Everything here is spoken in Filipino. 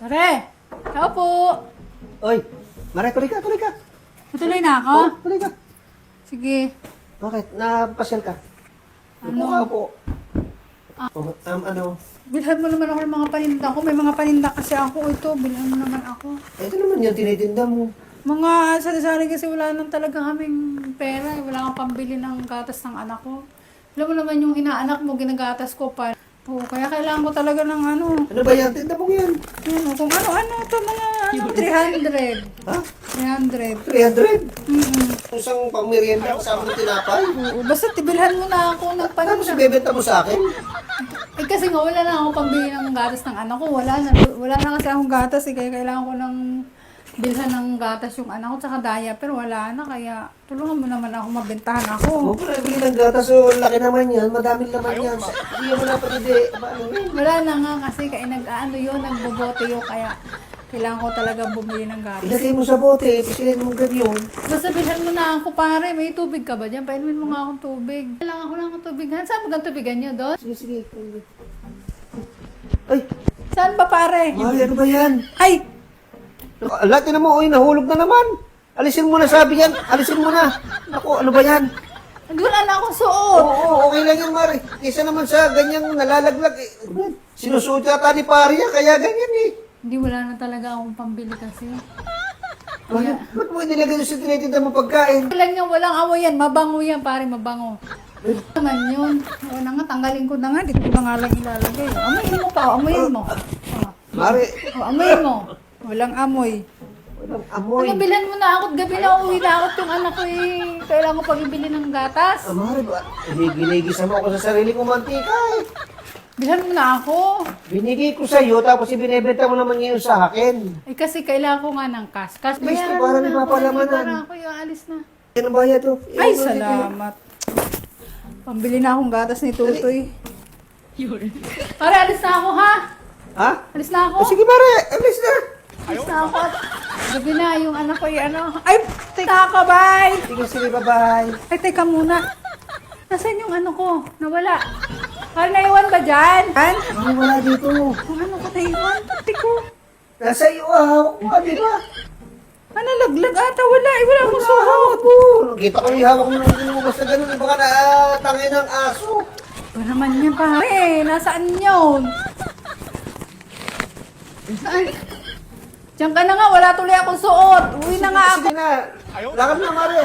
Pare, tao po. Oy, Mare, tuloy ka, tuloy ka. Matuloy na ako? Oh, tuloy ka. Sige. Bakit? Napasyal ka? Ano? Upo ka, upo. Oh, ano? Bilhan mo naman ako ng mga paninda ko. May mga paninda kasi ako. Ito, bilhan mo naman ako. Ito naman yung tinitinda mo. Mga sari-sari kasi wala nang talaga kaming pera. Wala kang pambili ng gatas ng anak ko. Alam mo naman yung inaanak mo, ginagatas ko pa. Oo, kaya kailangan ko talaga ng ano. Ano ba yan? Tinda mo yan. Kung ano-ano ito, mga 300. Ha? 300. 300? Mm-mm. Isang pangmerienda kasama ng tinapay. Oo, basta tibilhan mo na ako ng Tapos paninda. ibebenta mo sa akin? Eh kasi nga wala na akong pambili ng gatas ng anak ko. Wala na kasi akong gatas eh. Kaya kailangan ko ng bilhan ng gatas yung anak ko tsaka daya. Pero wala na kaya tulungan mo naman ako mabentahan ako. Oo, pero bili ng gatas, so laki naman yan. Madaming laman yan. Hindi mo na pati di. Ano yun? Wala na nga kasi kaya nagbobote yun. Kaya kailangan ko talaga bumili ng gatas. Ilagay mo sa bote, pasilin mo ganyan. Basta bilhan mo na ako pare. May tubig ka ba dyan? Painumin mo nga akong tubig. Kailangan ko lang ng tubig. Saan mo tubigan nyo doon? Sige, sige. Ay, Saan ba pare? Mari, ano ba yan? Ay! Lahat na mo, uy, nahulog na naman. Alisin mo na, sabi yan. Alisin mo na. Ako, ano ba yan? Wala na akong suot. Oo, okay lang yan, Mari. Kaysa naman sa ganyang nalalaglag. Sinusuot yata ni pare yan, kaya ganyan eh. Hindi, wala na talaga akong pambili kasi. Ba't mo inilagay sa tinitinda mo pagkain? Walang amoy yan. Mabango yan, pare, mabango. Naman yun. Oo na nga, tanggalin ko na nga. Dito ko na nga lang ilalagay. Amoyin mo pa, amoyin mo. Mari, Amoyin mo. Walang amoy. walang amoy. Ano, bilhan mo na ako. Gabi na uwi na ako yung anak ko eh. Kailangan ko pag-ibili ng gatas. Mari, ginigisa mo ako sa sarili kong mantika eh. Bilhan mo na ako. Binigay ko sa'yo, tapos ibinebenta mo naman ngayon sa akin. Eh kasi kailangan ko nga ng cash. Cash, Please, bayaran para mo may na ako. mapalamanan. Para ako yung alis na. Ano ba yan to? Ay, salamat. Pambili na akong gatas ni Tutoy. Pare, alis na ako ha. Ha? Alis na ako. Oh, sige, Mari, alis na. Alis na ako. Gabi na yung anak ko yung ano. Ay, teka ka, bye. Sige, sige, bye-bye. Ay, teka muna. Nasaan yung ano ko? Nawala. Pare, naiwan ba dyan? An? Ano wala dito? Yung ano ko naiwan? Pati ko. Nasa iyo, hawak mo, di ba? Ano, laglag ata? Wala. Eh, wala akong Sa suhawak. hawak mo. Kita ko yung hawak mo nung basta ganun. Baka natangin ng aso. Ano naman yan, pare? Nasaan yun? Saan? Diyan ka na nga. Wala tuloy akong suot. Uwi na nga ako. Sige na. Lakad na, Mari.